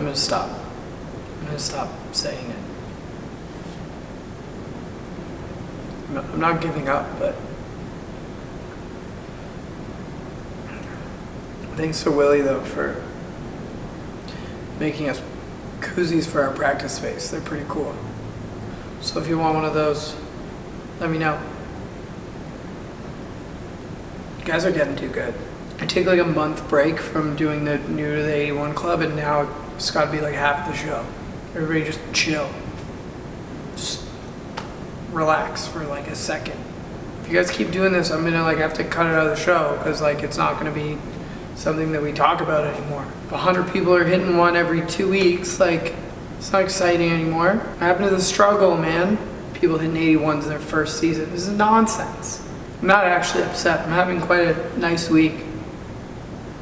I'm gonna stop. I'm gonna stop saying it. I'm not giving up, but thanks to Willie though for making us koozies for our practice space. They're pretty cool. So if you want one of those, let me know. You guys are getting too good. I take like a month break from doing the New to the 81 Club, and now it's got to be like half the show. Everybody just chill. Just relax for like a second. If you guys keep doing this, I'm gonna like have to cut it out of the show because like it's not gonna be something that we talk about anymore. If 100 people are hitting one every 2 weeks, like it's not exciting anymore. What happened to the struggle, man? People hitting 81s in their first season. This is nonsense. I'm not actually upset. I'm having quite a nice week.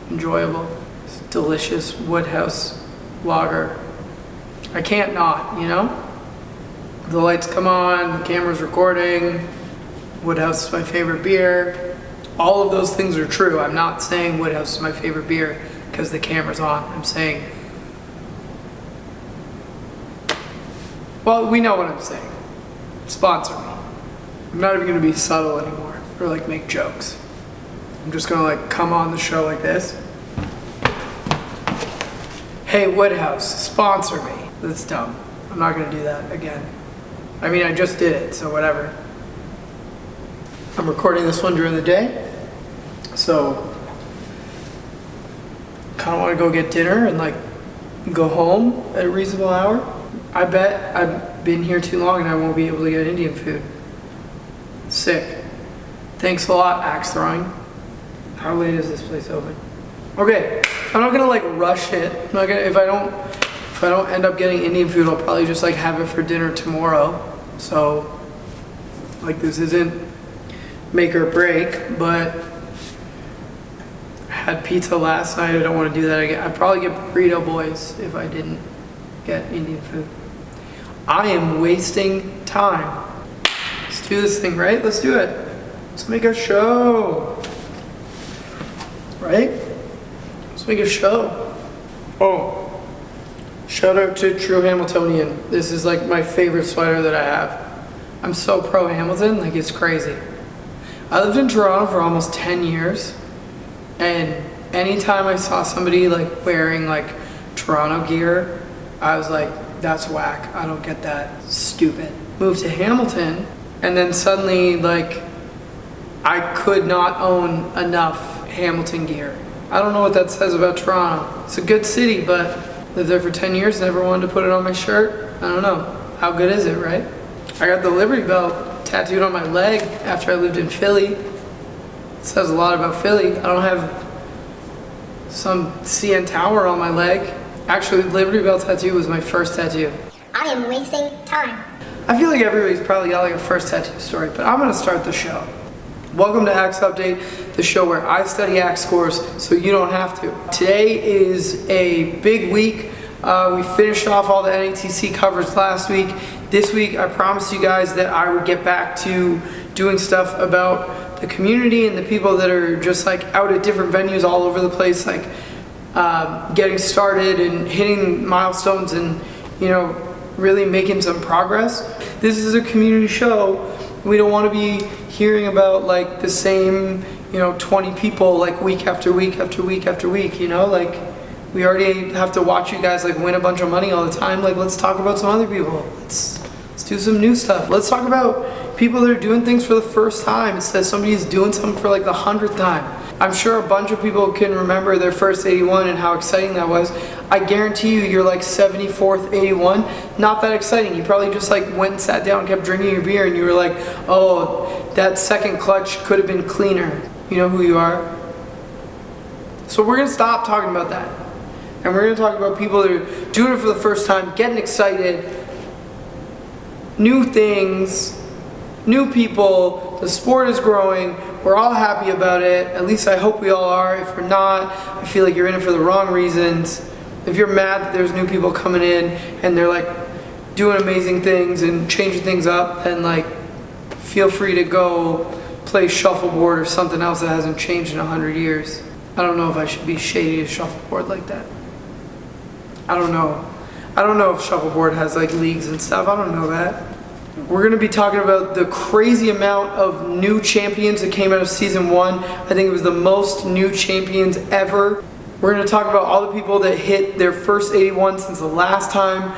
Enjoyable. It's delicious Woodhouse lager. I can't not, you know? The lights come on, the camera's recording. Woodhouse is my favorite beer. All of those things are true. I'm not saying Woodhouse is my favorite beer because the camera's on. I'm saying, well, we know what I'm saying. Sponsor me. I'm not even gonna be subtle anymore or like make jokes. I'm just gonna like come on the show like this. Hey Woodhouse, sponsor me. That's dumb. I'm not gonna do that again. I mean, I just did it, so whatever. I'm recording this one during the day, so kind of want to go get dinner and like go home at a reasonable hour. I bet I've been here too long and I won't be able to get Indian food. Sick. Thanks a lot, axe throwing. How late is this place open? Okay, I'm not gonna like rush it. I'm not gonna, if I don't end up getting Indian food, I'll probably just like have it for dinner tomorrow. So like this isn't make or break, but I had pizza last night. I don't want to do that again. I'd probably get Burrito Boys if I didn't get Indian food. I am wasting time. Let's do this thing, right? Let's do it. Let's make a show. Right? Let's make a show. Oh, shout out to True Hamiltonian. This is like my favorite sweater that I have. I'm so pro Hamilton, like it's crazy. I lived in Toronto for almost 10 years, and anytime I saw somebody like wearing like Toronto gear, I was like, that's whack. I don't get that. Stupid. Moved to Hamilton, and then suddenly like I could not own enough Hamilton gear. I don't know what that says about Toronto. It's a good city, but lived there for 10 years, never wanted to put it on my shirt. I don't know. How good is it, right? I got the Liberty Bell tattooed on my leg after I lived in Philly. It says a lot about Philly. I don't have some CN Tower on my leg. Actually, the Liberty Bell tattoo was my first tattoo. I am wasting time. I feel like everybody's probably got like a first tattoo story, but I'm gonna start the show. Welcome to Axe Update, the show where I study axe scores so you don't have to. Today is a big week. We finished off all the NATC coverage last week. This week, I promised you guys that I would get back to doing stuff about the community and the people that are just like out at different venues all over the place, like getting started and hitting milestones and, you know, really making some progress. This is a community show. We don't want to be hearing about like the same, you know, 20 people like week after week after week after week, you know, like we already have to watch you guys like win a bunch of money all the time. Like let's talk about some other people. Let's do some new stuff. Let's talk about people that are doing things for the first time instead of somebody's doing something for like the 100th time. I'm sure a bunch of people can remember their first 81 and how exciting that was. I guarantee you you're like 74th 81. Not that exciting. You probably just like went and sat down and kept drinking your beer and you were like, oh, that second clutch could have been cleaner. You know who you are? So we're gonna stop talking about that. And we're gonna talk about people that are doing it for the first time, getting excited, new things, new people, the sport is growing, we're all happy about it, at least I hope we all are. If we're not, I feel like you're in it for the wrong reasons. If you're mad that there's new people coming in and they're like doing amazing things and changing things up, then like feel free to go play shuffleboard or something else that hasn't changed in 100 years. I don't know if I should be shady to shuffleboard like that. I don't know. I don't know if shuffleboard has like leagues and stuff. I don't know that. We're going to be talking about the crazy amount of new champions that came out of season 1. I think it was the most new champions ever. We're going to talk about all the people that hit their first 81 since the last time.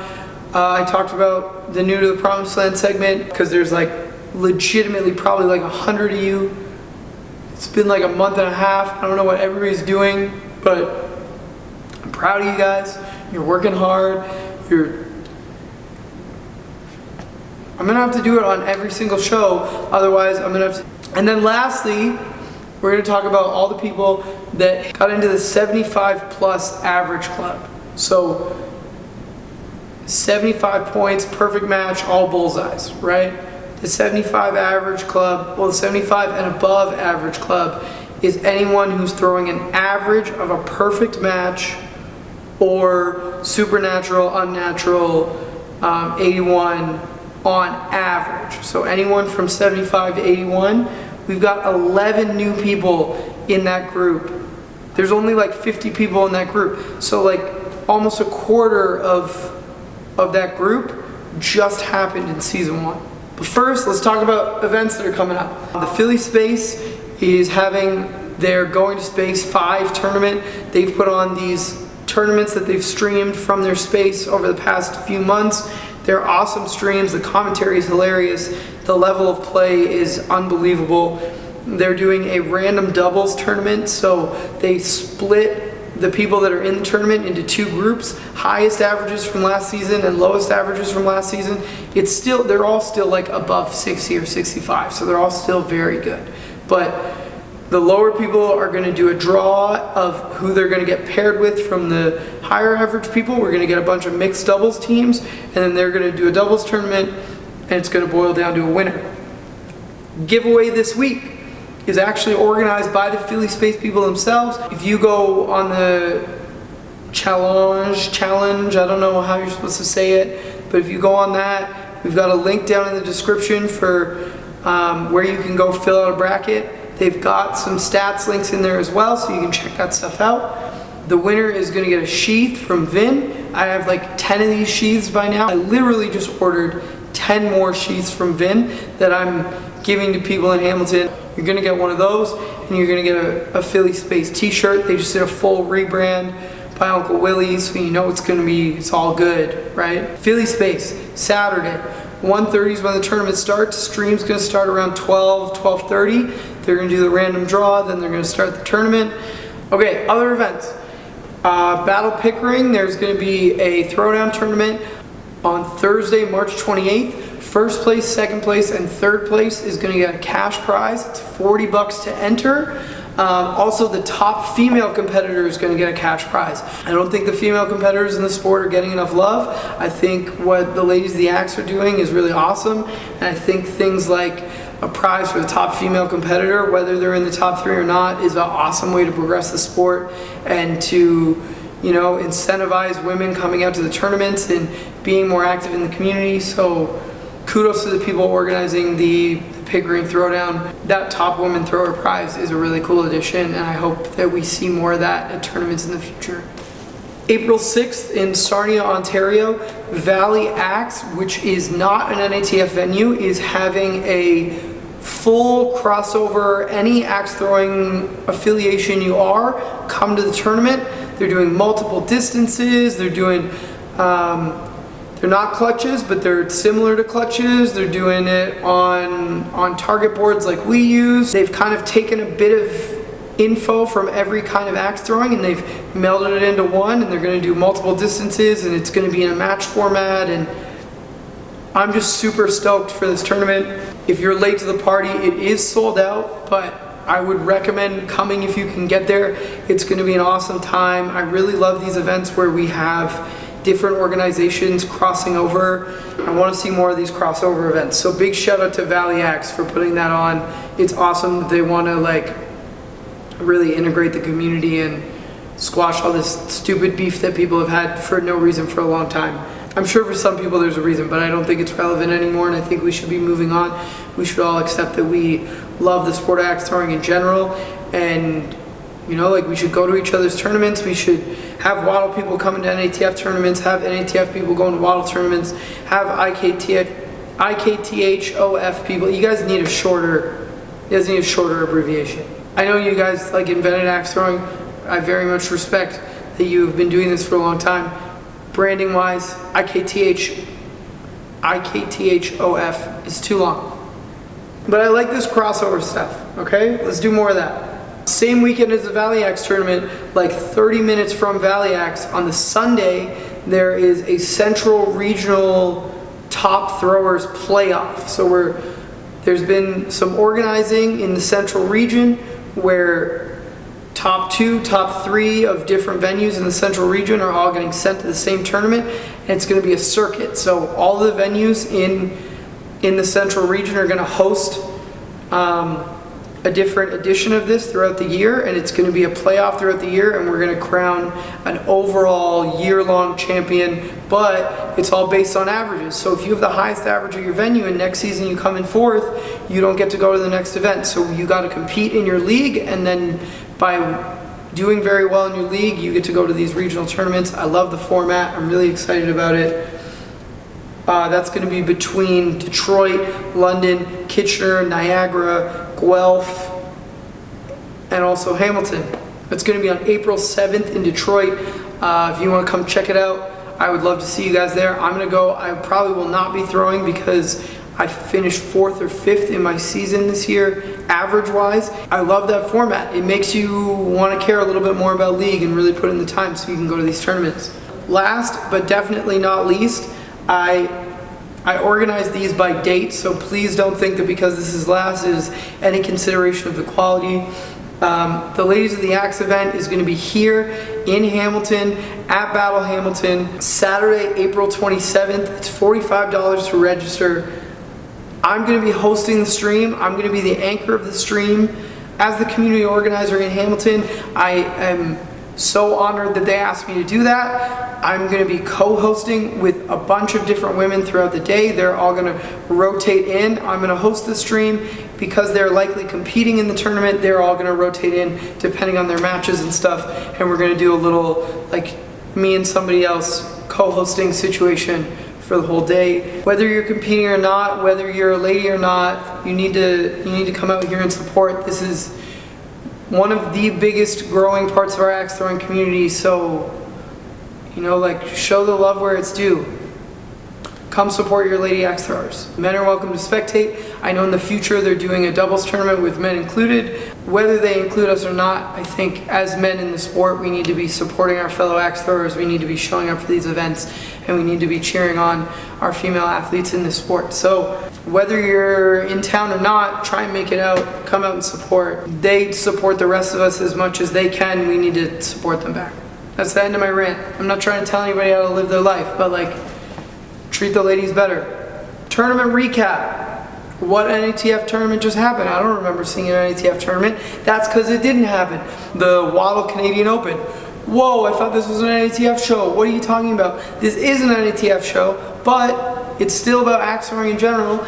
I talked about the new to the promised land segment because there's like legitimately probably like 100 of you. It's been like a month and a half. I don't know what everybody's doing, but I'm proud of you guys. You're working hard. I'm gonna have to do it on every single show, otherwise I'm gonna have to. And then lastly, we're gonna talk about all the people that got into the 75 plus average club. So 75 points, perfect match, all bullseyes, right? The 75 average club, well, the 75 and above average club is anyone who's throwing an average of a perfect match or supernatural, unnatural, 81 on average. So anyone from 75 to 81, we've got 11 new people in that group. There's only like 50 people in that group. So like almost a quarter of that group just happened in season 1. But first, let's talk about events that are coming up. The Philly Space is having their Going to Space 5 tournament. They've put on these tournaments that they've streamed from their space over the past few months. They're awesome streams. The commentary is hilarious. The level of play is unbelievable. They're doing a random doubles tournament, so they split the people that are in the tournament into 2 groups, highest averages from last season and lowest averages from last season. They're all still like above 60 or 65, so they're all still very good. But the lower people are going to do a draw of who they're going to get paired with from the higher average people. We're going to get a bunch of mixed doubles teams, and then they're going to do a doubles tournament, and it's going to boil down to a winner. Giveaway this week is actually organized by the Philly Space people themselves. If you go on the challenge, I don't know how you're supposed to say it, but if you go on that, we've got a link down in the description for where you can go fill out a bracket. They've got some stats links in there as well, so you can check that stuff out. The winner is going to get a sheath from Vin. I have like 10 of these sheaths by now. I literally just ordered 10 more sheaths from Vin that I'm giving to people in Hamilton. You're going to get one of those, and you're going to get a Philly Space t-shirt. They just did a full rebrand by Uncle Willie, so you know it's all good, right? Philly Space, Saturday, 1:30 is when the tournament starts. Stream's going to start around 12:30. They're going to do the random draw, then they're going to start the tournament. Okay, other events. Battle Pickering, there's going to be a throwdown tournament on Thursday, March 28th. First place, second place, and third place is going to get a cash prize. It's $40 to enter. Also, the top female competitor is going to get a cash prize. I don't think the female competitors in the sport are getting enough love. I think what the ladies of the Axe are doing is really awesome, and I think things like a prize for the top female competitor, whether they're in the top 3 or not, is an awesome way to progress the sport and to, incentivize women coming out to the tournaments and being more active in the community. So kudos to the people organizing the Pickering Throwdown. That top woman thrower prize is a really cool addition, and I hope that we see more of that at tournaments in the future. April 6th in Sarnia, Ontario, Valley Axe, which is not an NATF venue, is having a full crossover. Any axe throwing affiliation you are, come to the tournament. They're doing multiple distances. They're doing they're not clutches, but they're similar to clutches. They're doing it on target boards like we use. They've kind of taken a bit of info from every kind of axe throwing and they've melded it into one, and they're going to do multiple distances, and it's going to be in a match format, and I'm just super stoked for this tournament. If you're late to the party, it is sold out, but I would recommend coming if you can get there. It's going to be an awesome time. I really love these events where we have different organizations crossing over. I want to see more of these crossover events. So big shout out to Valley Axe for putting that on. It's awesome that they want to really integrate the community and squash all this stupid beef that people have had for no reason for a long time. I'm sure for some people there's a reason, but I don't think it's relevant anymore, and I think we should be moving on. We should all accept that we love the sport of axe throwing in general, and You know, like we should go to each other's tournaments. We should have Waddle people coming to NATF tournaments, have NATF people going to Waddle tournaments, have IKTHOF people. You guys need a shorter abbreviation. I know you guys like invented axe throwing. I very much respect that you've been doing this for a long time. Branding wise, IKTHOF is too long. But I like this crossover stuff, okay? Let's do more of that. Same weekend as the Valley Axe tournament, like 30 minutes from Valley Axe, on the Sunday, there is a Central Regional Top Throwers Playoff. So there's been some organizing in the Central Region where top 2, top 3 of different venues in the Central Region are all getting sent to the same tournament, and it's going to be a circuit. So all the venues in the Central Region are going to host a different edition of this throughout the year, and it's going to be a playoff throughout the year, and we're going to crown an overall year-long champion, but it's all based on averages. So if you have the highest average of your venue and next season you come in 4th, you don't get to go to the next event. So you got to compete in your league, and then by doing very well in your league, you get to go to these regional tournaments. I love the format. I'm really excited about it. That's going to be between Detroit, London, Kitchener, Niagara, Guelph, and also Hamilton. It's going to be on April 7th in Detroit. If you want to come check it out, I would love to see you guys there. I'm going to go. I probably will not be throwing because I finished 4th or 5th in my season this year, average-wise. I love that format. It makes you want to care a little bit more about league and really put in the time so you can go to these tournaments. Last, but definitely not least, I organize these by date, so please don't think that because this is last is any consideration of the quality. The Ladies of the Axe event is going to be here in Hamilton at Battle Hamilton, Saturday, April 27th. It's $45 to register. I'm going to be hosting the stream. I'm going to be the anchor of the stream. As the community organizer in Hamilton, I am so honored that they asked me to do that. I'm going to be co-hosting with a bunch of different women throughout the day. They're all going to rotate in. I'm going to host the stream because they're likely competing in the tournament. They're all going to rotate in depending on their matches and stuff. And we're going to do a little, like, me and somebody else co-hosting situation for the whole day. Whether you're competing or not, whether you're a lady or not, you need to come out here and support. This is one of the biggest growing parts of our axe throwing community, so, you know, like, show the love where it's due. Come support your lady axe throwers. Men are welcome to spectate. I know in the future they're doing a doubles tournament with men included. Whether they include us or not, I think as men in the sport, we need to be supporting our fellow axe throwers. We need to be showing up for these events, and we need to be cheering on our female athletes in this sport. So whether you're in town or not, try and make it out. Come out and support. They support the rest of us as much as they can. We need to support them back. That's the end of my rant. I'm not trying to tell anybody how to live their life, but, like, treat the ladies better. Tournament recap. What NATF tournament just happened? I don't remember seeing an NATF tournament. That's because it didn't happen. The Waddle Canadian Open. Whoa, I thought this was an NATF show. What are you talking about? This is an NATF show, but it's still about axe throwing in general.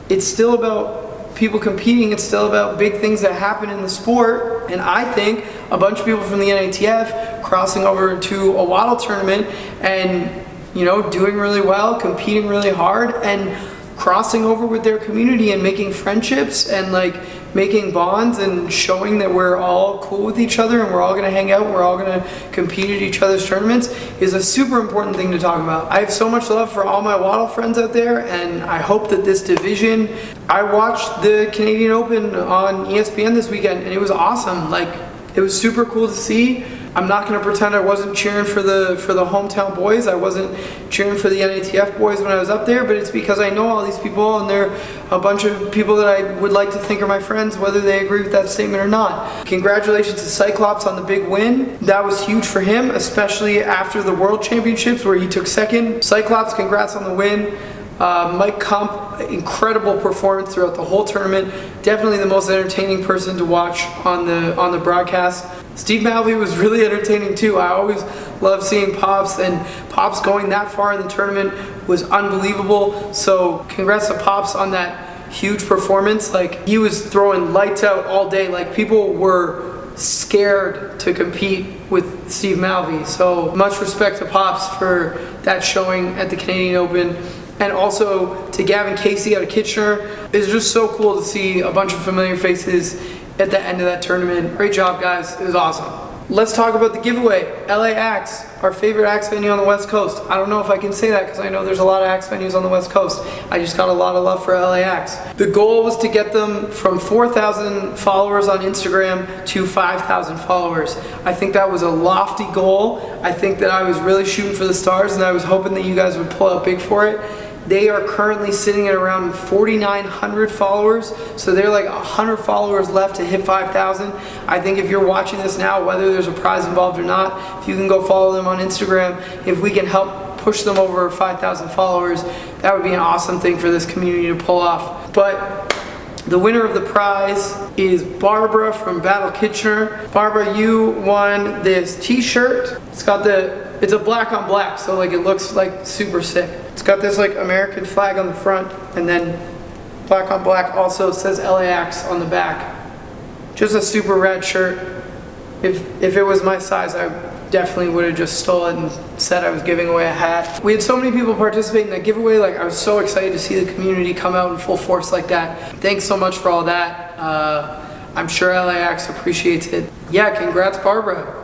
It's still about people competing. It's still about big things that happen in the sport. And I think a bunch of people from the NATF crossing over to a Waddle tournament and, you know, doing really well, competing really hard, and crossing over with their community and making friendships and, like, making bonds and showing that we're all cool with each other and we're all going to hang out, we're all going to compete at each other's tournaments is a super important thing to talk about. I have so much love for all my Waddle friends out there, and I hope that this division... I watched the Canadian Open on ESPN this weekend, and it was awesome. Like, it was super cool to see. I'm not going to pretend I wasn't cheering for the hometown boys. I wasn't cheering for the NATF boys when I was up there, but it's because I know all these people, and they're a bunch of people that I would like to think are my friends, whether they agree with that statement or not. Congratulations to Cyclops on the big win. That was huge for him, especially after the World Championships where he took second. Cyclops, congrats on the win. Mike Kump, incredible performance throughout the whole tournament. Definitely the most entertaining person to watch on the broadcast. Steve Malvey was really entertaining too. I always love seeing Pops, and Pops going that far in the tournament was unbelievable. So congrats to Pops on that huge performance. Like, he was throwing lights out all day. Like, people were scared to compete with Steve Malvey. So much respect to Pops for that showing at the Canadian Open. And also to Gavin Casey out of Kitchener. It's just so cool to see a bunch of familiar faces at the end of that tournament. Great job, guys. It was awesome. Let's talk about the giveaway. LA Axe, our favorite axe venue on the West Coast. I don't know if I can say that because I know there's a lot of axe venues on the West Coast. I just got a lot of love for LA Axe. The goal was to get them from 4,000 followers on Instagram to 5,000 followers. I think that was a lofty goal. I think that I was really shooting for the stars, and I was hoping that you guys would pull out big for it. They are currently sitting at around 4,900 followers, so they're like 100 followers left to hit 5,000. I think if you're watching this now, whether there's a prize involved or not, if you can go follow them on Instagram, if we can help push them over 5,000 followers, that would be an awesome thing for this community to pull off. But the winner of the prize is Barbara from Battle Kitchener. Barbara, you won this t-shirt. It's a black on black, so like it looks like super sick. It's got this like American flag on the front, and then black on black also says LA Axe on the back. Just a super rad shirt. If it was my size, I definitely would have just stole it and said I was giving away a hat. We had so many people participate in that giveaway. Like, I was so excited to see the community come out in full force like that. Thanks so much for all that. I'm sure LA Axe appreciates it. Yeah, congrats, Barbara.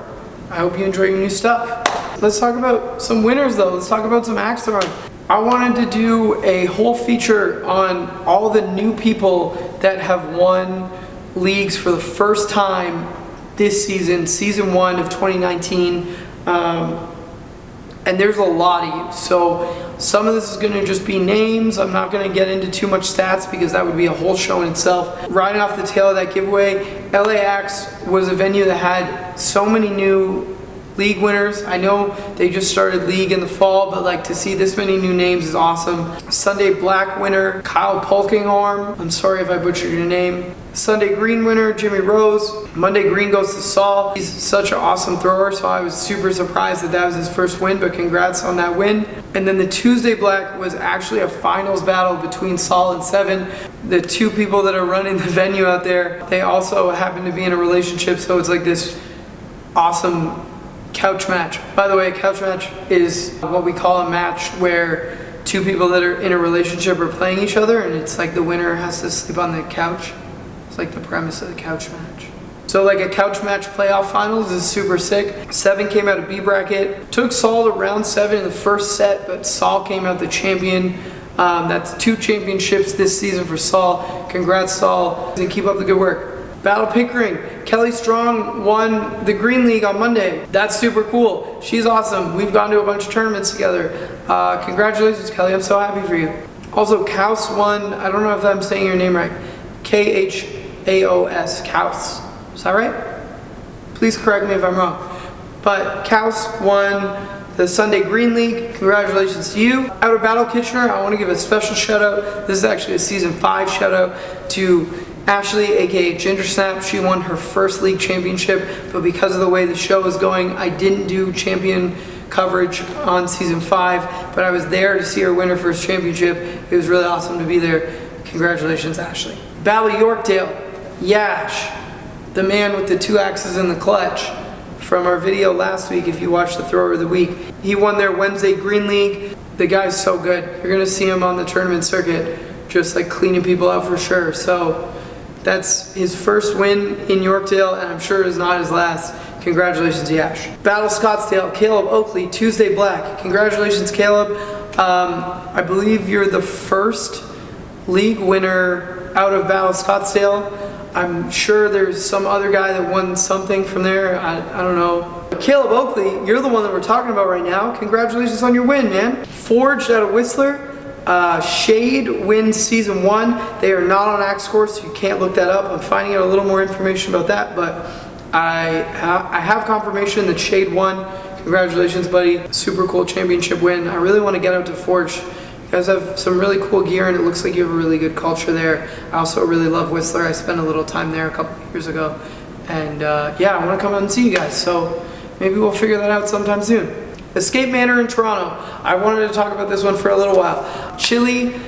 I hope you enjoy your new stuff. Let's talk about some winners though. Let's talk about some axe throwing. I wanted to do a whole feature on all the new people that have won leagues for the first time this season, season 1 of 2019. And there's a lot of you. So some of this is going to just be names. I'm not going to get into too much stats because that would be a whole show in itself. Riding off the tail of that giveaway, LA Axe was a venue that had so many new league winners. I know they just started league in the fall, but like to see this many new names is awesome. Sunday Black winner, Kyle Polkinghorn. I'm sorry if I butchered your name. Sunday Green winner, Jimmy Rose. Monday Green goes to Saul. He's such an awesome thrower, so I was super surprised that that was his first win, but congrats on that win. And then the Tuesday Black was actually a finals battle between Saul and Seven. The two people that are running the venue out there, they also happen to be in a relationship, so it's like this awesome couch match. By the way, a couch match is what we call a match where two people that are in a relationship are playing each other, and it's like the winner has to sleep on the couch. It's like the premise of the couch match. So like a couch match playoff finals is super sick. Seven came out of B bracket. Took Saul to round 7 in the first set, but Saul came out the champion. That's 2 championships this season for Saul. Congrats, Saul, and keep up the good work. Battle Pickering, Kelly Strong won the Green League on Monday. That's super cool. She's awesome. We've gone to a bunch of tournaments together. Congratulations, Kelly. I'm so happy for you. Also, Kaus won, I don't know if I'm saying your name right, K-H-A-O-S, Kaus. Is that right? Please correct me if I'm wrong. But Kaus won the Sunday Green League. Congratulations to you. Out of Battle Kitchener, I want to give a special shout out. This is actually a season 5 shout out to Ashley, aka Ginger Snap. She won her first league championship, but because of the way the show is going, I didn't do champion coverage on season 5, but I was there to see her win her first championship. It was really awesome to be there. Congratulations, Ashley. Battle Yorkdale, Yash, the man with the 2 axes in the clutch from our video last week, if you watched the Thrower of the Week. He won their Wednesday Green League. The guy's so good. You're gonna see him on the tournament circuit, just like cleaning people out for sure. So that's his first win in Yorkdale, and I'm sure it's not his last. Congratulations, Yash. Battle Scottsdale, Caleb Oakley, Tuesday Black. Congratulations, Caleb. I believe you're the first league winner out of Battle Scottsdale. I'm sure there's some other guy that won something from there. I don't know. Caleb Oakley, you're the one that we're talking about right now. Congratulations on your win, man. Forged out of Whistler. Shade wins season 1. They are not on Axe Course, so you can't look that up. I'm finding out a little more information about that, but I have confirmation that Shade won. Congratulations, buddy. Super cool championship win. I really want to get out to Forge. You guys have some really cool gear, and it looks like you have a really good culture there. I also really love Whistler. I spent a little time there a couple of years ago, and yeah, I want to come out and see you guys, so maybe we'll figure that out sometime soon. Escape Manor in Toronto. I wanted to talk about this one for a little while. Chili,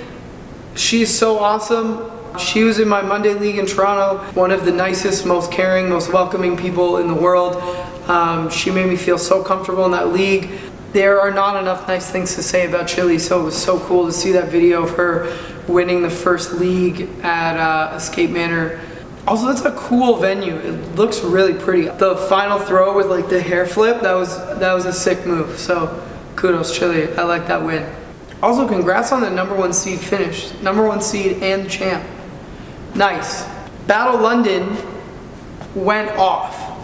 she's so awesome. She was in my Monday league in Toronto, one of the nicest, most caring, most welcoming people in the world. She made me feel so comfortable in that league. There are not enough nice things to say about Chile, so it was so cool to see that video of her winning the first league at Escape Manor. Also, that's a cool venue. It looks really pretty. The final throw with like the hair flip, that was a sick move. So kudos, Chile. I like that win. Also, congrats on the #1 seed finish. #1 seed and the champ. Nice. Battle London went off.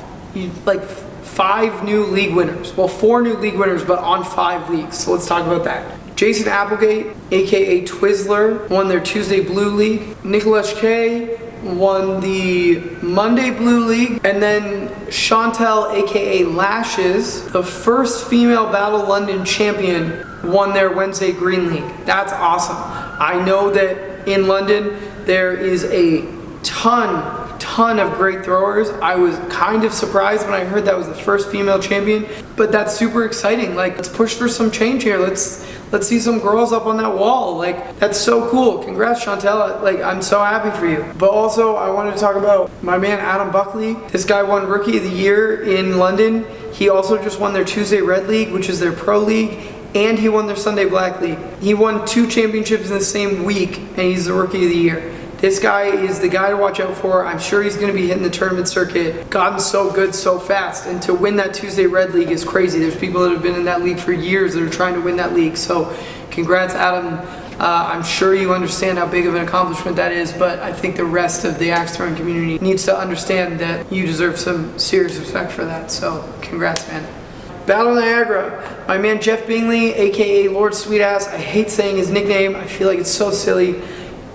Like 5 new league winners. Well, 4 new league winners, but on 5 leagues. So let's talk about that. Jason Applegate, aka Twizzler, won their Tuesday Blue League. Nicholas K won the Monday Blue League. And then Chantel, aka Lashes, the first female Battle London champion, won their Wednesday Green League. That's awesome. I know that in London there is a ton of great throwers. I was kind of surprised when I heard that was the first female champion, but that's super exciting. Like, let's push for some change here. Let's see some girls up on that wall. Like, that's so cool. Congrats, Chantel. Like, I'm so happy for you. But also, I wanted to talk about my man Adam Buckley. This guy won Rookie of the Year in London. He also just won their Tuesday Red League, which is their pro league, and he won their Sunday Black League. He won 2 championships in the same week, and he's the Rookie of the Year. This guy is the guy to watch out for. I'm sure he's going to be hitting the tournament circuit. Gotten so good so fast, and to win that Tuesday Red League is crazy. There's people that have been in that league for years that are trying to win that league. So congrats, Adam. I'm sure you understand how big of an accomplishment that is, but I think the rest of the axe throwing community needs to understand that you deserve some serious respect for that. So congrats, man. Battle Niagara, my man Jeff Bingley, aka Lord Sweetass. I hate saying his nickname. I feel like it's so silly.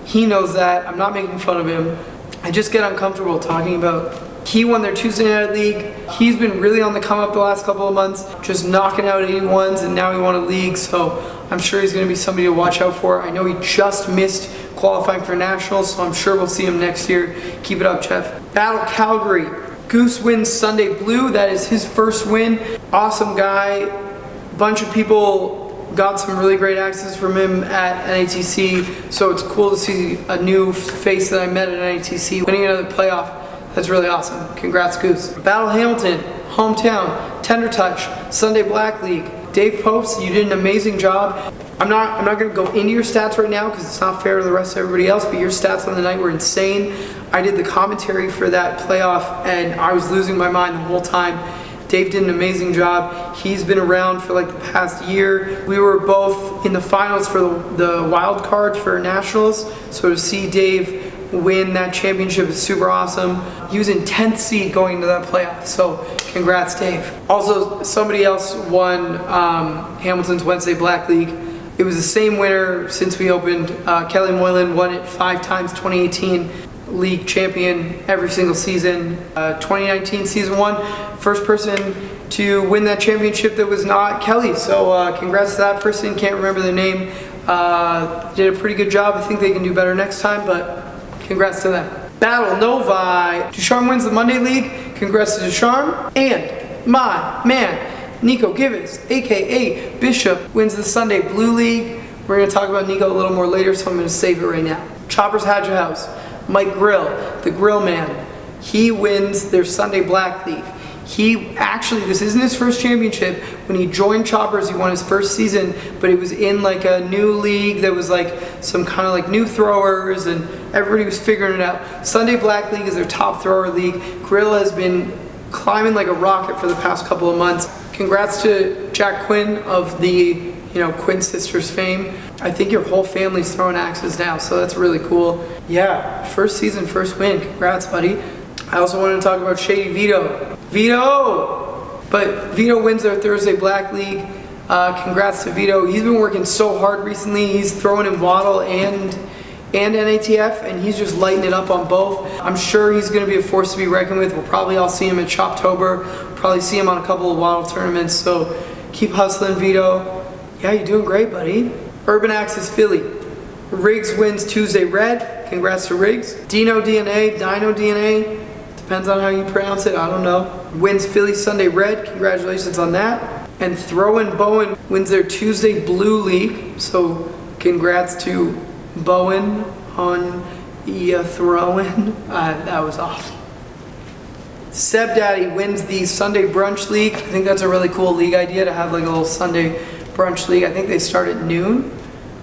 He knows that. I'm not making fun of him. I just get uncomfortable talking about. He won their Tuesday Night League. He's been really on the come up the last couple of months, just knocking out 81s, and now he won a league, so I'm sure he's going to be somebody to watch out for. I know he just missed qualifying for nationals, so I'm sure we'll see him next year. Keep it up, Jeff. Battle Calgary. Goose wins Sunday Blue. That is his first win. Awesome guy. Bunch of people got some really great access from him at NATC, so it's cool to see a new face that I met at NATC winning another playoff. That's really awesome. Congrats, Goose. Battle Hamilton, hometown, Tender Touch, Sunday Black League. Dave Popes, you did an amazing job. I'm not going to go into your stats right now because it's not fair to the rest of everybody else, but your stats on the night were insane. I did the commentary for that playoff, and I was losing my mind the whole time. Dave did an amazing job. He's been around for like the past year. We were both in the finals for the wild card for nationals, so to see Dave win that championship is super awesome. He was in 10th seed going into that playoff, so congrats, Dave. Also, somebody else won Hamilton's Wednesday Black League. It was the same winner since we opened. Kelly Moylan won it 5 times, 2018 league champion every single season. 2019 season 1, first person to win that championship that was not Kelly. So congrats to that person. Can't remember their name. Did a pretty good job. I think they can do better next time, but congrats to them. Battle Novi. Ducharme wins the Monday League. Congrats to Ducharme. And my man, Nico Givens, aka Bishop, wins the Sunday Blue League. We're going to talk about Nico a little more later, so I'm going to save it right now. Choppers Hadja House. Mike Grill, the Grill Man. He wins their Sunday Black League. This isn't his first championship. When he joined Choppers, he won his first season, but it was in like a new league that was like some kind of like new throwers, and everybody was figuring it out. Sunday Black League is their top thrower league. Grill has been climbing like a rocket for the past couple of months. Congrats to Jack Quinn of the Quinn Sisters fame. I think your whole family's throwing axes now, so that's really cool. Yeah, first season, first win. Congrats, buddy. I also wanted to talk about Shady Vito. But Vito wins their Thursday Black League. Congrats to Vito. He's been working so hard recently. He's throwing in Waddle and NATF, and he's just lighting it up on both. I'm sure he's going to be a force to be reckoned with. We'll probably all see him at Choptober. Probably see him on a couple of Waddle tournaments, so keep hustling, Vito. Yeah, you're doing great, buddy. Urban Axis Philly. Riggs wins Tuesday Red. Congrats to Riggs. Dino DNA, depends on how you pronounce it, I don't know. Wins Philly Sunday Red. Congratulations on that. And Throwin' Bowen wins their Tuesday Blue League. So congrats to Bowen on you throwing. That was awful. Seb Daddy wins the Sunday Brunch League. I think that's a really cool league idea to have like a little Sunday Brunch League. I think they start at noon.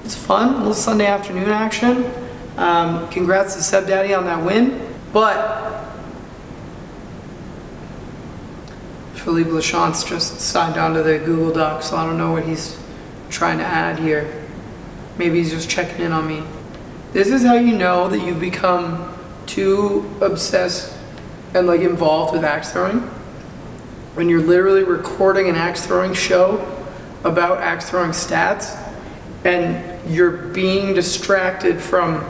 It's fun, a little Sunday afternoon action. Congrats to Seb Daddy on that win. But Philippe Lachance just signed on to the Google Doc, so I don't know what he's trying to add here. Maybe he's just checking in on me. This is how you know that you've become too obsessed and like involved with axe throwing. When you're literally recording an axe throwing show about axe throwing stats and you're being distracted from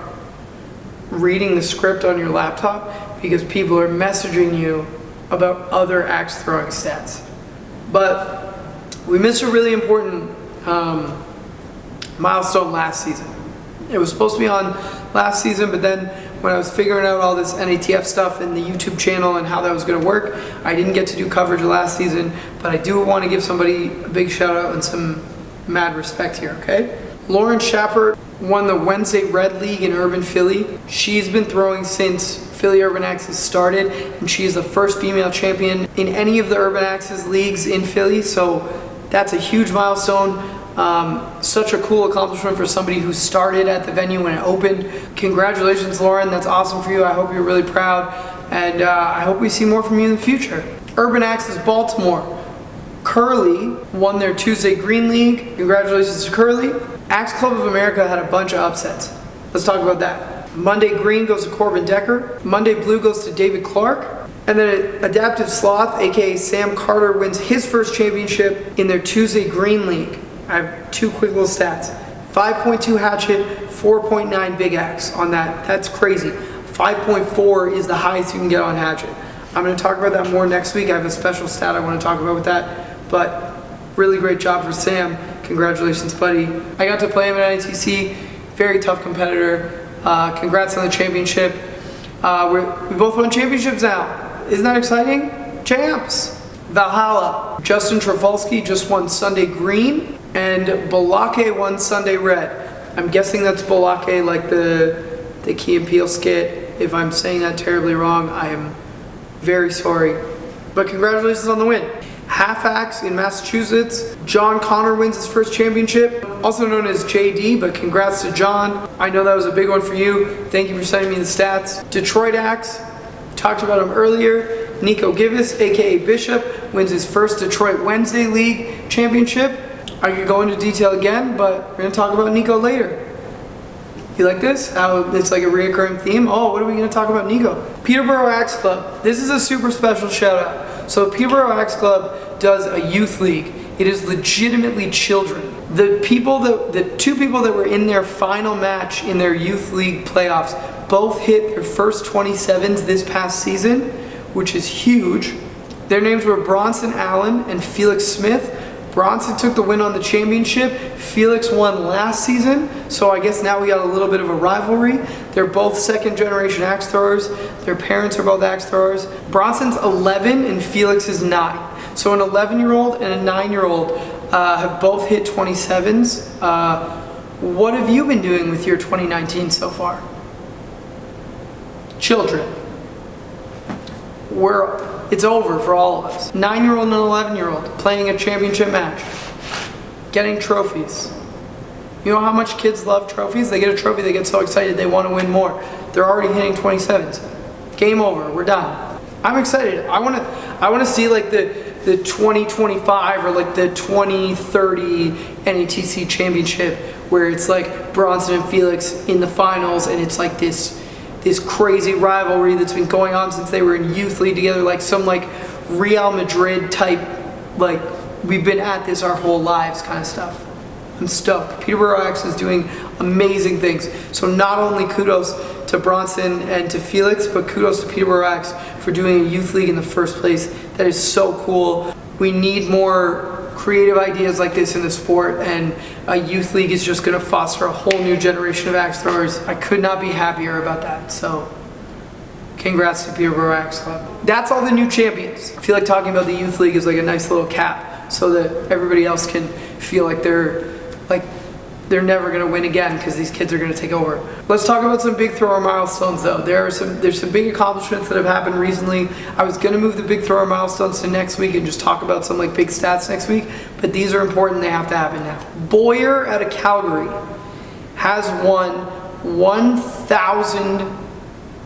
reading the script on your laptop because people are messaging you about other axe throwing stats. But we missed a really important milestone last season. It was supposed to be on last season, but then when I was figuring out all this NATF stuff and the YouTube channel and how that was going to work, I didn't get to do coverage of last season, but I do want to give somebody a big shout out and some mad respect here, okay? Lauren Shapert won the Wednesday Red League in Urban Philly. She's been throwing since Philly Urban Axes started, and she's the first female champion in any of the Urban Axes leagues in Philly, so that's a huge milestone. Such a cool accomplishment for somebody who started at the venue when it opened. Congratulations, Lauren. That's awesome for you. I hope you're really proud, and I hope we see more from you in the future. Urban Axes Baltimore. Curly won their Tuesday Green League. Congratulations to Curly. Axe Club of America had a bunch of upsets. Let's talk about that. Monday Green goes to Corbin Decker. Monday Blue goes to David Clark. And then Adaptive Sloth, aka Sam Carter, wins his first championship in their Tuesday Green League. I have two quick little stats. 5.2 hatchet, 4.9 big axe on that. That's crazy. 5.4 is the highest you can get on hatchet. I'm going to talk about that more next week. I have a special stat I want to talk about with that. But really great job for Sam. Congratulations, buddy. I got to play him at NATC. Very tough competitor. Congrats on the championship. We both won championships now. Isn't that exciting? Champs. Valhalla. Justin Travolsky just won Sunday Green, and Balake won Sunday Red. I'm guessing that's Balake, like the Key and Peele skit. If I'm saying that terribly wrong, I am very sorry. But congratulations on the win. Half Axe in Massachusetts. John Connor wins his first championship, also known as JD, but congrats to John. I know that was a big one for you. Thank you for sending me the stats. Detroit Axe, talked about him earlier. Nico Givas, aka Bishop, wins his first Detroit Wednesday League championship. I could go into detail again, but we're going to talk about Nico later. You like this? How it's like a reoccurring theme? Oh, what are we going to talk about Nico? Peterborough Axe Club. This is a super special shout out. So Peterborough Axe Club does a youth league. It is legitimately children. The two people that were in their final match in their youth league playoffs both hit their first 27s this past season, which is huge. Their names were Bronson Allen and Felix Smith. Bronson took the win on the championship. Felix won last season, so I guess now we got a little bit of a rivalry. They're both second generation axe throwers. Their parents are both axe throwers. Bronson's 11 and Felix is 9. So an 11-year-old and a 9-year-old have both hit 27s. What have you been doing with your 2019 so far? Children. It's over for all of us. 9-year-old and an 11-year-old playing a championship match, getting trophies. You know how much kids love trophies? They get a trophy, they get so excited, they want to win more. They're already hitting 27s. Game over, we're done. I'm excited. I want to see like the 2025 or like the 2030 NATC championship where it's like Bronson and Felix in the finals, and it's like this crazy rivalry that's been going on since they were in youth league together, like some like Real Madrid type, like we've been at this our whole lives kind of stuff. I'm stoked. Peterborough Axe is doing amazing things. So not only kudos to Bronson and to Felix, but kudos to Peterborough Axe for doing a youth league in the first place. That is so cool. We need more creative ideas like this in the sport, and a youth league is just going to foster a whole new generation of axe throwers. I could not be happier about that. So congrats to Peterborough Axe Club. That's all the new champions. I feel like talking about the youth league is like a nice little cap so that everybody else can feel like they're they're never going to win again because these kids are going to take over. Let's talk about some big thrower milestones though. There's some big accomplishments that have happened recently. I was going to move the big thrower milestones to next week and just talk about some like big stats next week, but these are important. They have to happen now. Boyer out of Calgary has won 1,000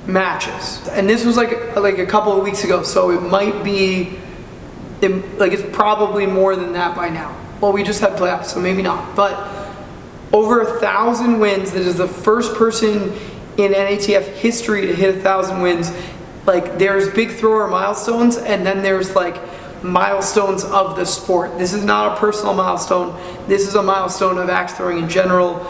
matches, and this was like a couple of weeks ago, so it might be it's probably more than that by now. Well, we just had playoffs, so maybe not, but over 1,000 wins. That is the first person in NATF history to hit 1,000 wins. Like, there's big thrower milestones, and then there's like milestones of the sport. This is not a personal milestone. This is a milestone of axe throwing in general.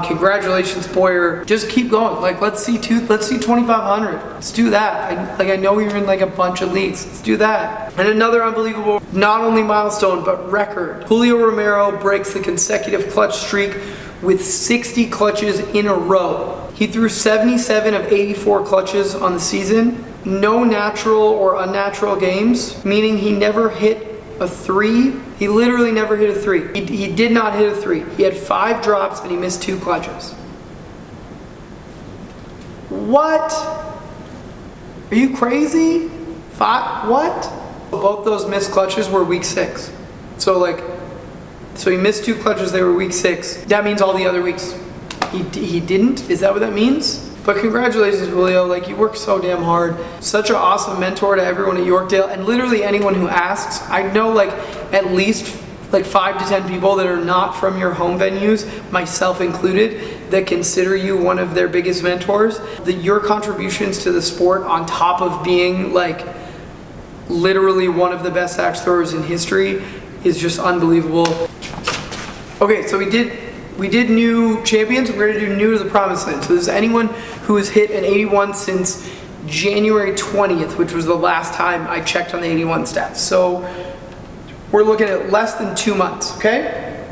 Congratulations, Boyer. Just keep going. Like, let's see 2,500. Let's do that. I know you're in like a bunch of leagues. Let's do that. And another unbelievable, not only milestone, but record. Julio Romero breaks the consecutive clutch streak with 60 clutches in a row. He threw 77 of 84 clutches on the season. No natural or unnatural games, meaning he never hit a 3. He literally never hit a 3. He did not hit a 3. He had 5 drops and he missed 2 clutches. What? Are you crazy? 5? What? Both those missed clutches were week 6. So he missed 2 clutches, they were week 6. That means all the other weeks he didn't? Is that what that means? But congratulations, Julio. Like, you work so damn hard. Such an awesome mentor to everyone at Yorkdale, and literally anyone who asks. I know like at least like 5 to 10 people that are not from your home venues, myself included, that consider you one of their biggest mentors. Your contributions to the sport, on top of being like literally one of the best axe throwers in history, is just unbelievable. Okay, so we did new champions. We're going to do new to the promised land. So this is anyone who has hit an 81 since January 20th, which was the last time I checked on the 81 stats. So we're looking at less than 2 months, okay?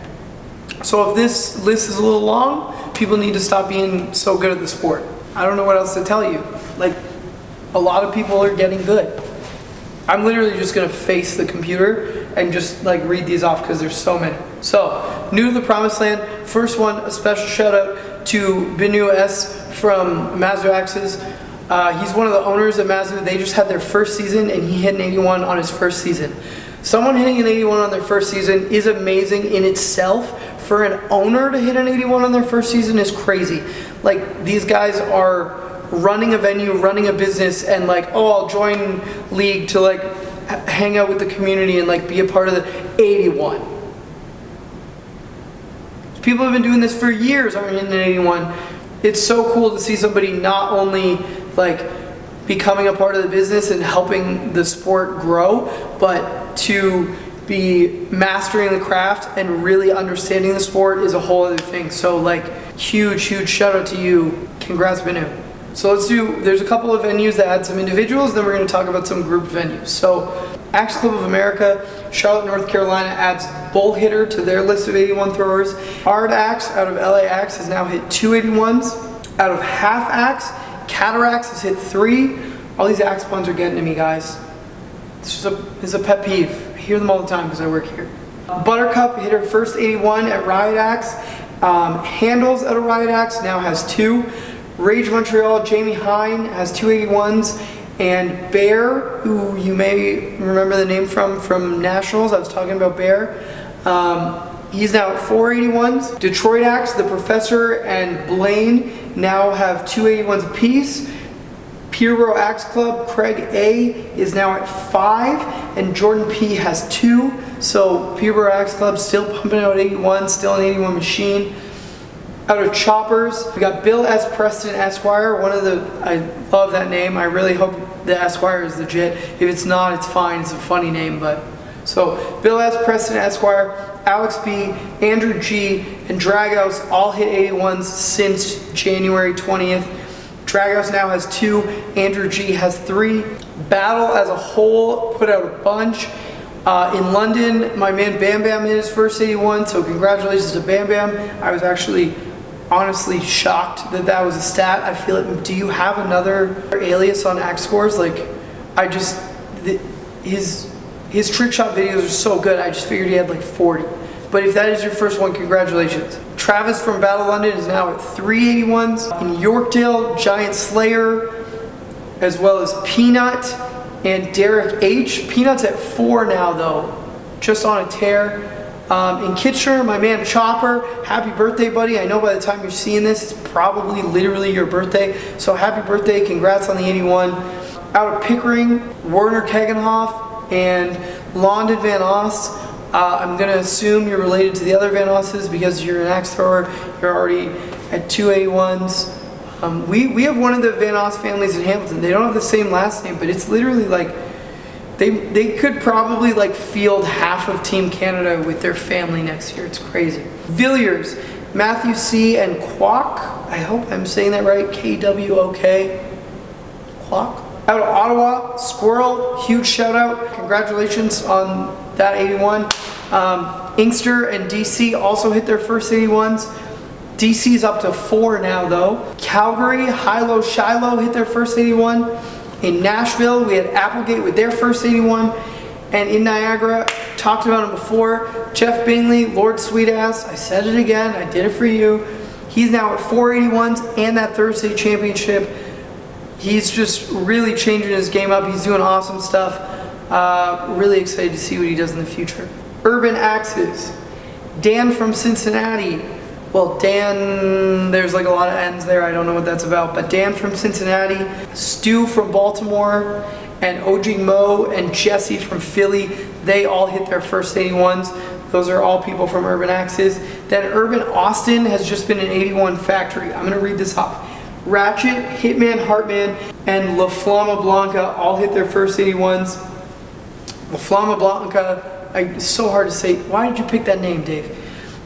So if this list is a little long, people need to stop being so good at the sport. I don't know what else to tell you. Like, a lot of people are getting good. I'm literally just going to face the computer and just like read these off because there's so many. So, new to the promised land. First one, a special shout out to Binu S from Mazu Axes. He's one of the owners at Mazu. They just had their first season and he hit an 81 on his first season. Someone hitting an 81 on their first season is amazing in itself. For an owner to hit an 81 on their first season is crazy. Like, these guys are running a venue, running a business, and like, oh, I'll join league to like hang out with the community and like be a part of the 81. People have been doing this for years, aren't hitting an 81. It's so cool to see somebody not only like becoming a part of the business and helping the sport grow, but to be mastering the craft and really understanding the sport is a whole other thing. So like, huge shout out to you. Congrats, Binu. So there's a couple of venues that add some individuals, then we're going to talk about some group venues. So Axe Club of America, Charlotte, North Carolina adds Bull Hitter to their list of 81 throwers. Hard Axe out of LA Axe has now hit 2 81s. Out of Half Axe, Catarax has hit 3. All these axe puns are getting to me, guys. It's a pet peeve. I hear them all the time because I work here. Buttercup hit her first 81 at Riot Axe. Handles out of Riot Axe now has 2. Rage Montreal, Jamie Hine has 2 81s, and Bear, who you may remember the name from Nationals, I was talking about Bear, he's now at 4 81s. Detroit Axe, the Professor and Blaine now have 2 81s apiece. Peterborough Axe Club, Craig A is now at 5, and Jordan P has 2. So Peterborough Axe Club still pumping out 81, still an 81 machine. Out of Choppers, we got Bill S. Preston Esquire. I love that name. I really hope the Esquire is legit. If it's not, it's fine. It's a funny name, but. So, Bill S. Preston Esquire, Alex B., Andrew G., and Draghouse all hit 81s since January 20th. Draghouse now has 2. Andrew G. has 3. Battle as a whole put out a bunch. In London, my man Bam Bam hit his first 81, so congratulations to Bam Bam. I was actually honestly shocked that was a stat. I feel like, do you have another alias on Axe Scores? Like, his trick shot videos are so good, I just figured he had like 40. But if that is your first one, congratulations. Travis from Battle London is now at 381s. In Yorkdale, Giant Slayer, as well as Peanut and Derek H. Peanut's at 4 now though, just on a tear. In Kitchener, my man Chopper, happy birthday, buddy. I know by the time you're seeing this, it's probably literally your birthday. So happy birthday, congrats on the 81. Out of Pickering, Werner Kegenhoff and London Van Ost. I'm gonna assume you're related to the other Van Ostes because you're an axe thrower. You're already at 281s. We have one of the Van Ost families in Hamilton. They don't have the same last name, but it's literally like, They could probably like field half of Team Canada with their family next year. It's crazy. Villiers, Matthew C. and Kwok. I hope I'm saying that right. Kwok. Kwok. Out of Ottawa, Squirrel. Huge shout out. Congratulations on that 81. Inkster and DC also hit their first 81s. DC's up to 4 now though. Calgary, Hilo Shiloh hit their first 81. In Nashville, we had Applegate with their first 81. And in Niagara, talked about him before, Jeff Bingley, Lord Sweetass. I said it again, I did it for you. He's now at 481s and that Thursday championship. He's just really changing his game up. He's doing awesome stuff. Really excited to see what he does in the future. Urban Axes. Dan from Cincinnati. Well, Dan, there's like a lot of N's there. I don't know what that's about. But Dan from Cincinnati, Stu from Baltimore, and OG Mo and Jesse from Philly, they all hit their first 81s. Those are all people from Urban Axes. Then Urban Austin has just been an 81 factory. I'm going to read this off. Ratchet, Hitman Hartman, and La Flama Blanca all hit their first 81s. La Flama Blanca, it's so hard to say. Why did you pick that name, Dave?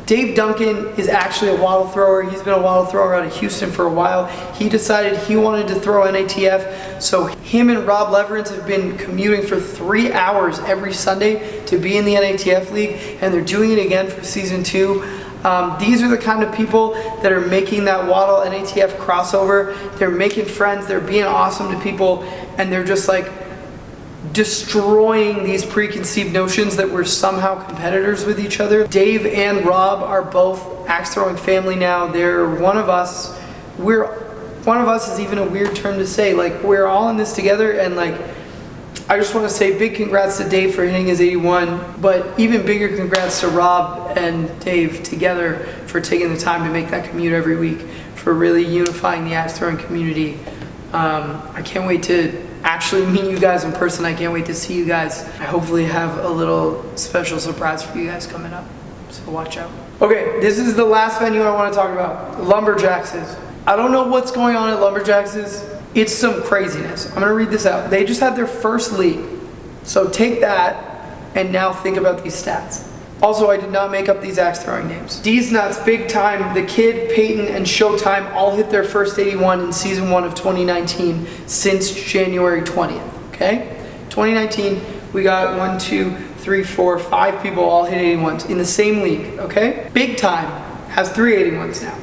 Dave Duncan is actually a wattle thrower. He's been a wattle thrower out of Houston for a while. He decided he wanted to throw NATF, so him and Rob Leverance have been commuting for 3 hours every Sunday to be in the NATF League, and they're doing it again for season 2. These are the kind of people that are making that wattle NATF crossover. They're making friends, they're being awesome to people, and they're just like destroying these preconceived notions that we're somehow competitors with each other. Dave and Rob are both axe throwing family now. They're one of us. One of us is even a weird term to say. Like, we're all in this together, and like, I just want to say big congrats to Dave for hitting his 81, but even bigger congrats to Rob and Dave together for taking the time to make that commute every week, for really unifying the axe throwing community. I can't wait to actually meet you guys in person. I can't wait to see you guys. I hopefully have a little special surprise for you guys coming up, so watch out. Okay, this is the last venue I want to talk about, Lumberjaxes. I don't know what's going on at Lumberjaxes. It's some craziness. I'm gonna read this out. They just had their first league, so take that and now think about these stats. Also, I did not make up these axe throwing names. D's Nuts, Big Time, The Kid, Peyton, and Showtime all hit their first 81 in season 1 of 2019 since January 20th, okay? 2019, we got 1, 2, 3, 4, 5 people all hit 81s in the same league, okay? Big Time has 3 81s now.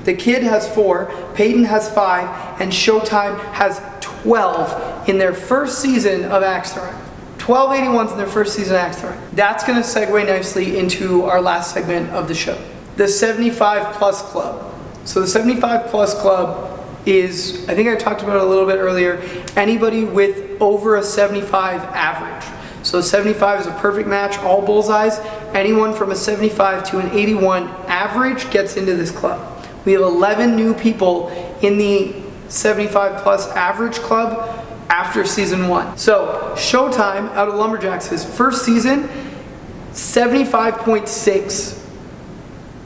The Kid has 4, Peyton has 5, and Showtime has 12 in their first season of axe throwing. 12 81s in their first season of axe throwing. That's going to segue nicely into our last segment of the show, the 75 Plus Club. So the 75 Plus Club is, I think I talked about it a little bit earlier, anybody with over a 75 average. So 75 is a perfect match, all bullseyes. Anyone from a 75 to an 81 average gets into this club. We have 11 new people in the 75 plus average club after season 1. So Showtime out of Lumberjacks, his first season, 75.6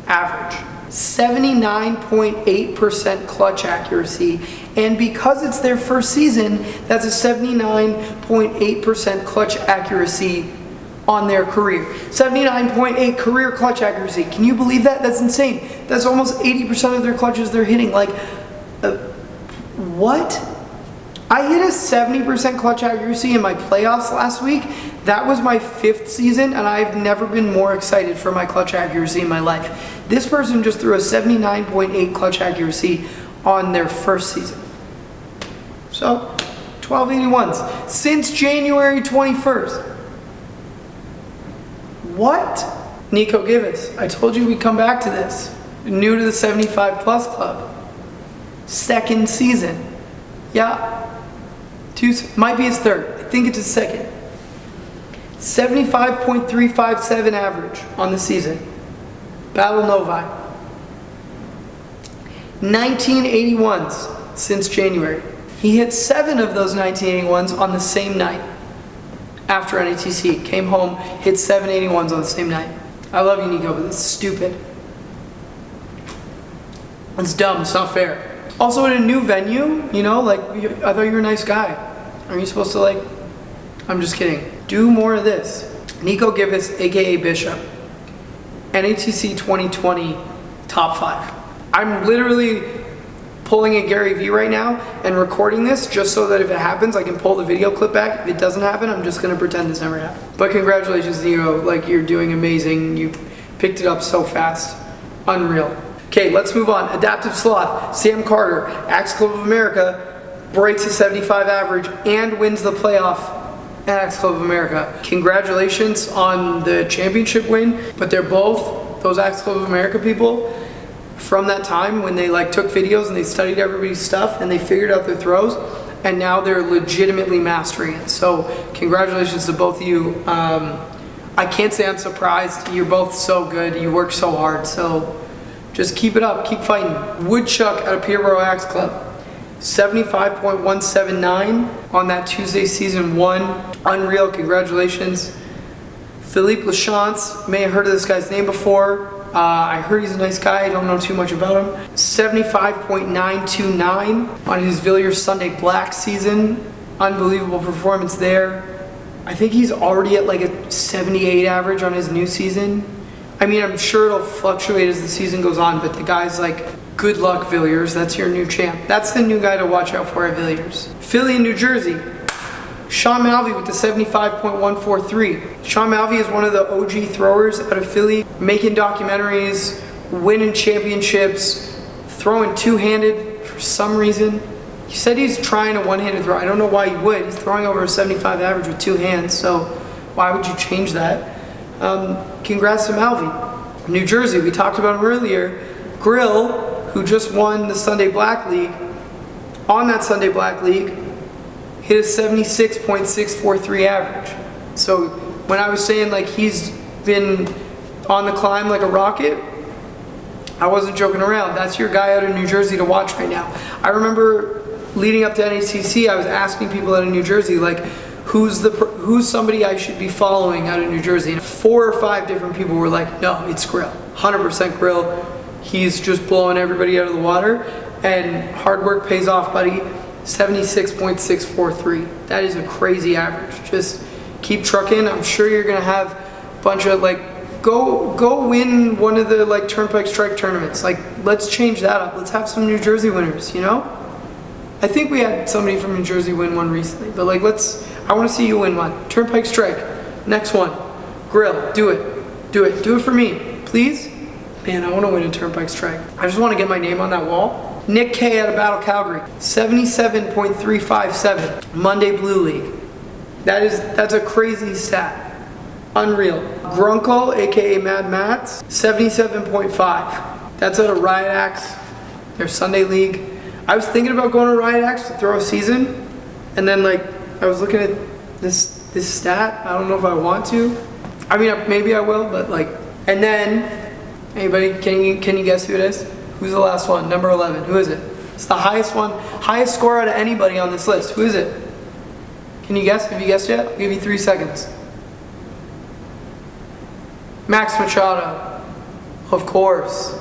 average, 79.8% clutch accuracy, and because it's their first season, that's a 79.8% clutch accuracy on their career. 79.8 career clutch accuracy. Can you believe that? That's insane. That's almost 80% of their clutches they're hitting. Like, what? I hit a 70% clutch accuracy in my playoffs last week. That was my 5th season, and I've never been more excited for my clutch accuracy in my life. This person just threw a 79.8 clutch accuracy on their first season. So, 12 81s since January 21st. What? Nico Givens, I told you we'd come back to this. New to the 75 plus club. Second season. Yeah. Might be his third. I think it's his second. 75.357 average on the season. Battle Novi. 1981s since January. He hit 7 of those 1981s on the same night. After NATC, came home, hit 7 81s on the same night. I love you, Nico, but it's stupid. It's dumb, it's not fair. Also in a new venue, you know, like, I thought you were a nice guy. Are you supposed to, like, I'm just kidding. Do more of this. Nico Givas, aka Bishop. NATC 2020 top 5. I'm literally pulling a Gary Vee right now and recording this just so that if it happens, I can pull the video clip back. If it doesn't happen, I'm just gonna pretend this never happened. But congratulations, Nico. Like, you're doing amazing. You picked it up so fast. Unreal. Okay, let's move on. Adaptive Sloth, Sam Carter, Axe Club of America, breaks a 75 average and wins the playoff at Axe Club of America. Congratulations on the championship win, but they're both, those Axe Club of America people, from that time when they like took videos and they studied everybody's stuff and they figured out their throws, and now they're legitimately mastering it. So congratulations to both of you. I can't say I'm surprised. You're both so good. You work so hard. So just keep it up. Keep fighting. Woodchuck at a Peterborough Axe Club. 75.179 on that Tuesday season 1. Unreal. Congratulations. Philippe Lachance. May have heard of this guy's name before. I heard he's a nice guy. I don't know too much about him. 75.929 on his Villiers Sunday Black season. Unbelievable performance there. I think he's already at like a 78 average on his new season. I mean, I'm sure it'll fluctuate as the season goes on, but the guy's like, good luck, Villiers. That's your new champ. That's the new guy to watch out for at Villiers. Philly and New Jersey. Sean Malvey with the 75.143. Sean Malvey is one of the OG throwers out of Philly, making documentaries, winning championships, throwing two-handed for some reason. He said he's trying a one-handed throw. I don't know why he would. He's throwing over a 75 average with 2 hands, so why would you change that? Congrats to Malvey. New Jersey, we talked about him earlier. Grill, who just won the Sunday Black League, on that Sunday Black League, hit a 76.643 average. So when I was saying like he's been on the climb like a rocket, I wasn't joking around. That's your guy out of New Jersey to watch right now. I remember leading up to NATC, I was asking people out of New Jersey, like, who's somebody I should be following out of New Jersey? And 4 or 5 different people were like, no, it's Grill. 100% Grill. He's just blowing everybody out of the water, and hard work pays off, buddy. 76.643. That is a crazy average. Just keep trucking. I'm sure you're gonna have a bunch of like, go win one of the like Turnpike Strike tournaments. Like, let's change that up. Let's have some New Jersey winners, you know? I think we had somebody from New Jersey win one recently, but like, I want to see you win one. Turnpike Strike, next one. Grill, do it. Do it. Do it for me, please. Man, I want to win a Turnpike Strike. I just want to get my name on that wall. Nick K out of Battle Calgary, 77.357, Monday Blue League. That's a crazy stat. Unreal. Grunkle, aka Mad Mats, 77.5. That's out of Riot Axe, their Sunday League. I was thinking about going to Riot Axe to throw a season, and then like I was looking at this stat. I don't know if I want to. I mean, maybe I will, but like, and then anybody, can you guess who it is? Who's the last one? Number 11. Who is it? It's the highest one, highest score out of anybody on this list. Who is it? Can you guess? Have you guessed yet? I'll give you 3 seconds. Max Machado. Of course.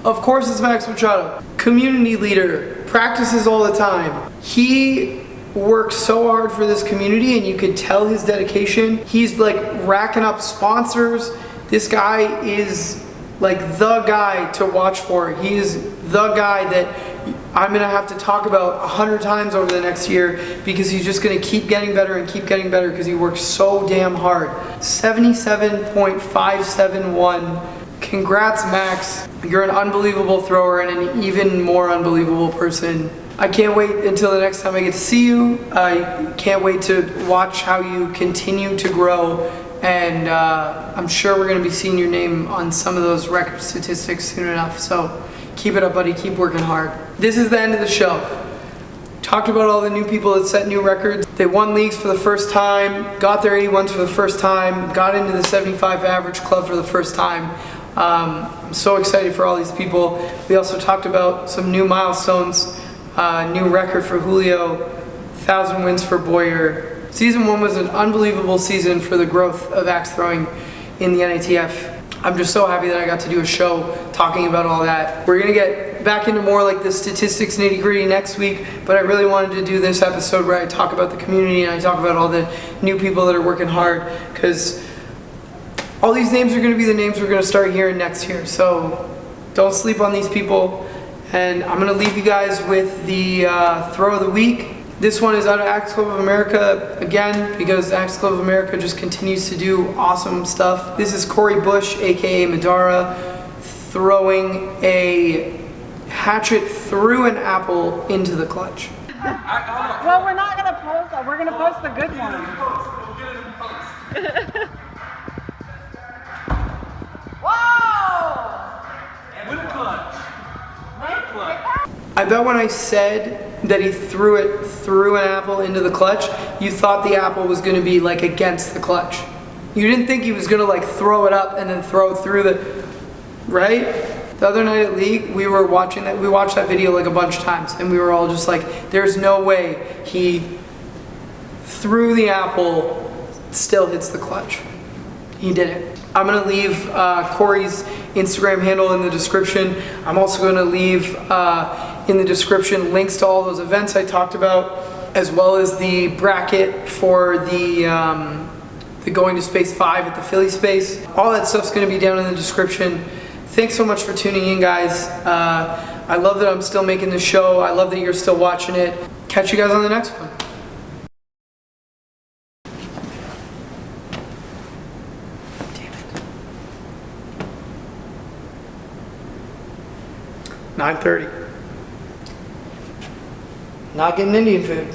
Of course it's Max Machado. Community leader. Practices all the time. He works so hard for this community, and you could tell his dedication. He's like racking up sponsors. This guy is like the guy to watch for. He is the guy that I'm gonna have to talk about 100 times over the next year, because he's just gonna keep getting better and keep getting better because he works so damn hard. 77.571. Congrats, Max. You're an unbelievable thrower and an even more unbelievable person. I can't wait until the next time I get to see you. I can't wait to watch how you continue to grow And I'm sure we're going to be seeing your name on some of those record statistics soon enough. So keep it up, buddy. Keep working hard. This is the end of the show. Talked about all the new people that set new records. They won leagues for the first time, got their 81s for the first time, got into the 75 average club for the first time. I'm so excited for all these people. We also talked about some new milestones, new record for Julio, 1,000 wins for Boyer. Season 1 was an unbelievable season for the growth of axe throwing in the NATF. I'm just so happy that I got to do a show talking about all that. We're gonna get back into more like the statistics nitty gritty next week, but I really wanted to do this episode where I talk about the community and I talk about all the new people that are working hard, because all these names are gonna be the names we're gonna start hearing next year. So don't sleep on these people. And I'm gonna leave you guys with the throw of the week. This one is out of Axe Club of America, again, because Axe Club of America just continues to do awesome stuff. This is Corey Bush, aka Madara, throwing a hatchet through an apple into the clutch. Well, we're not going to post that. We're going to post the good one. Whoa! With clutch. I bet when I said that he threw it through an apple into the clutch, you thought the apple was going to be like against the clutch. You didn't think he was going to like throw it up and then throw it through the, right? The other night at League, we were watching that, we watched that video like a bunch of times, and we were all just like, there's no way he threw the apple, still hits the clutch. He did it. I'm gonna leave Corey's Instagram handle in the description. I'm also gonna leave in the description links to all those events I talked about, as well as the bracket for the Going to Space 5 at the Philly Space. All that stuff's gonna be down in the description. Thanks so much for tuning in, guys. I love that I'm still making this show. I love that you're still watching it. Catch you guys on the next one. Damn it. 9:30. Not getting Indian food.